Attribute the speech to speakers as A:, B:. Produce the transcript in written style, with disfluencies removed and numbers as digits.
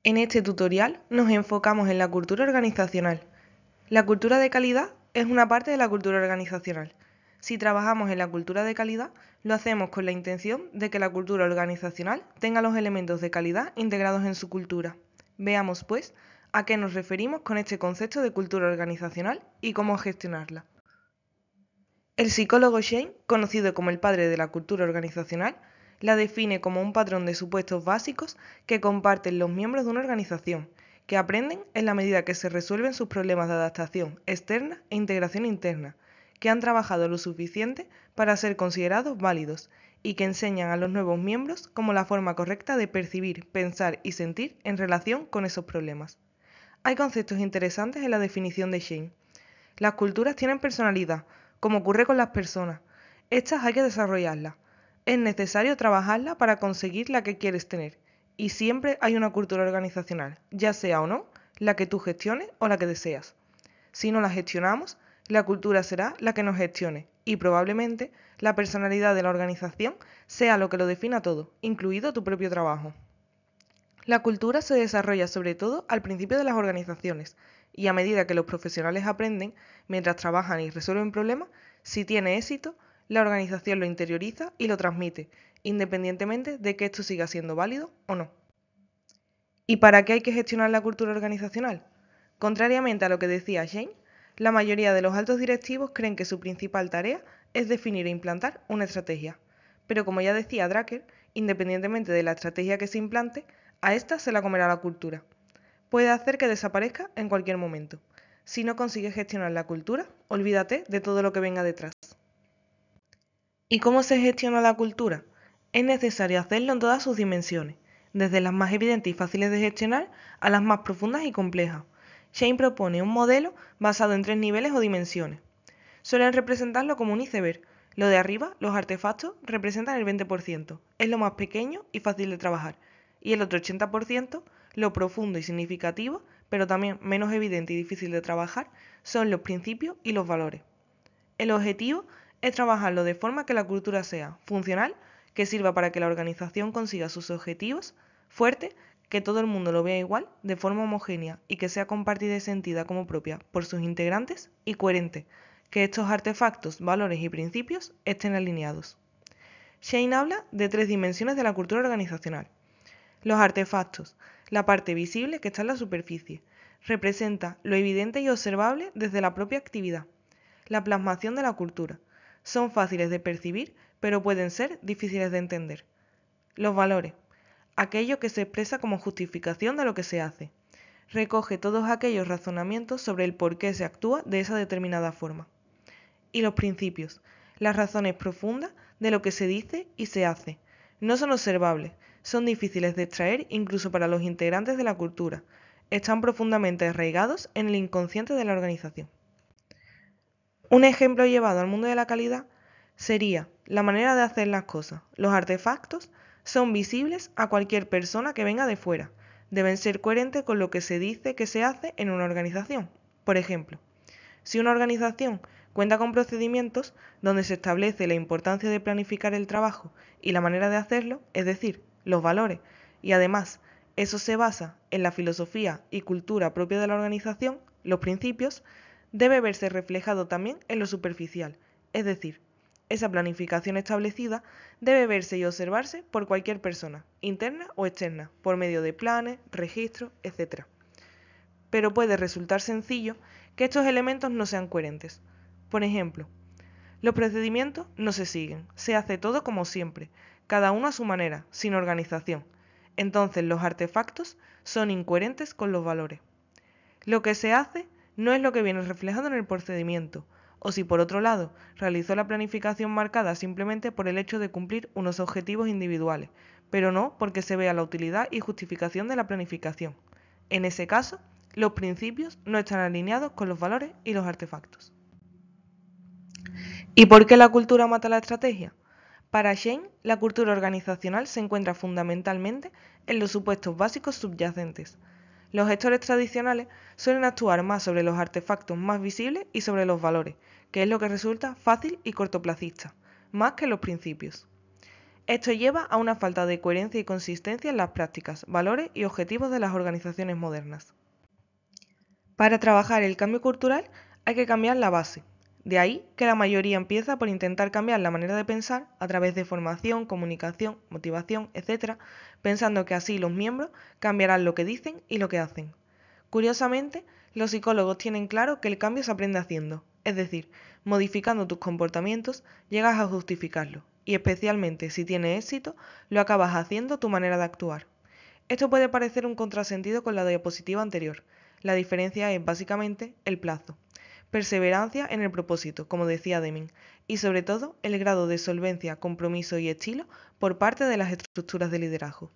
A: En este tutorial nos enfocamos en la cultura organizacional. La cultura de calidad es una parte de la cultura organizacional. Si trabajamos en la cultura de calidad, lo hacemos con la intención de que la cultura organizacional tenga los elementos de calidad integrados en su cultura. Veamos, pues, a qué nos referimos con este concepto de cultura organizacional y cómo gestionarla. El psicólogo Shane, conocido como el padre de la cultura organizacional, la define como un patrón de supuestos básicos que comparten los miembros de una organización, que aprenden en la medida que se resuelven sus problemas de adaptación externa e integración interna, que han trabajado lo suficiente para ser considerados válidos y que enseñan a los nuevos miembros como la forma correcta de percibir, pensar y sentir en relación con esos problemas. Hay conceptos interesantes en la definición de Shane. Las culturas tienen personalidad, como ocurre con las personas. Estas hay que desarrollarlas. Es necesario trabajarlas para conseguir la que quieres tener. Y siempre hay una cultura organizacional, ya sea o no, la que tú gestiones o la que deseas. Si no la gestionamos, la cultura será la que nos gestione y probablemente la personalidad de la organización sea lo que lo defina todo, incluido tu propio trabajo. La cultura se desarrolla sobre todo al principio de las organizaciones y a medida que los profesionales aprenden, mientras trabajan y resuelven problemas, si tiene éxito, la organización lo interioriza y lo transmite, independientemente de que esto siga siendo válido o no. ¿Y para qué hay que gestionar la cultura organizacional? Contrariamente a lo que decía Shane, la mayoría de los altos directivos creen que su principal tarea es definir e implantar una estrategia. Pero como ya decía Drucker, independientemente de la estrategia que se implante, a esta se la comerá la cultura. Puede hacer que desaparezca en cualquier momento. Si no consigues gestionar la cultura, olvídate de todo lo que venga detrás. ¿Y cómo se gestiona la cultura? Es necesario hacerlo en todas sus dimensiones, desde las más evidentes y fáciles de gestionar a las más profundas y complejas. Shane propone un modelo basado en 3 niveles o dimensiones. Suelen representarlo como un iceberg. Lo de arriba, los artefactos, representan el 20%, es lo más pequeño y fácil de trabajar, y el otro 80%, lo profundo y significativo, pero también menos evidente y difícil de trabajar, son los principios y los valores. El objetivo es trabajarlo de forma que la cultura sea funcional, que sirva para que la organización consiga sus objetivos, fuerte, que todo el mundo lo vea igual, de forma homogénea y que sea compartida y sentida como propia por sus integrantes, y coherente, que estos artefactos, valores y principios estén alineados. Shane habla de 3 dimensiones de la cultura organizacional. Los artefactos, la parte visible que está en la superficie, representa lo evidente y observable desde la propia actividad. La plasmación de la cultura. Son fáciles de percibir, pero pueden ser difíciles de entender. Los valores. Aquello que se expresa como justificación de lo que se hace. Recoge todos aquellos razonamientos sobre el por qué se actúa de esa determinada forma. Y los principios. Las razones profundas de lo que se dice y se hace. No son observables, son difíciles de extraer incluso para los integrantes de la cultura. Están profundamente arraigados en el inconsciente de la organización. Un ejemplo llevado al mundo de la calidad sería la manera de hacer las cosas. Los artefactos son visibles a cualquier persona que venga de fuera. Deben ser coherentes con lo que se dice que se hace en una organización. Por ejemplo, si una organización cuenta con procedimientos donde se establece la importancia de planificar el trabajo y la manera de hacerlo, es decir, los valores, y además eso se basa en la filosofía y cultura propia de la organización, los principios, debe verse reflejado también en lo superficial, es decir, esa planificación establecida debe verse y observarse por cualquier persona, interna o externa, por medio de planes, registros, etc. Pero puede resultar sencillo que estos elementos no sean coherentes. Por ejemplo, los procedimientos no se siguen, se hace todo como siempre, cada uno a su manera, sin organización. Entonces los artefactos son incoherentes con los valores. Lo que se hace no es lo que viene reflejado en el procedimiento, o si por otro lado realizó la planificación marcada simplemente por el hecho de cumplir unos objetivos individuales, pero no porque se vea la utilidad y justificación de la planificación. En ese caso, los principios no están alineados con los valores y los artefactos. ¿Y por qué la cultura mata la estrategia? Para Shane, la cultura organizacional se encuentra fundamentalmente en los supuestos básicos subyacentes. Los gestores tradicionales suelen actuar más sobre los artefactos más visibles y sobre los valores, que es lo que resulta fácil y cortoplacista, más que los principios. Esto lleva a una falta de coherencia y consistencia en las prácticas, valores y objetivos de las organizaciones modernas. Para trabajar el cambio cultural hay que cambiar la base. De ahí que la mayoría empieza por intentar cambiar la manera de pensar a través de formación, comunicación, motivación, etc., pensando que así los miembros cambiarán lo que dicen y lo que hacen. Curiosamente, los psicólogos tienen claro que el cambio se aprende haciendo, es decir, modificando tus comportamientos llegas a justificarlo, y especialmente si tiene éxito, lo acabas haciendo tu manera de actuar. Esto puede parecer un contrasentido con la diapositiva anterior. La diferencia es básicamente el plazo. Perseverancia en el propósito, como decía Deming, y sobre todo el grado de solvencia, compromiso y estilo por parte de las estructuras de liderazgo.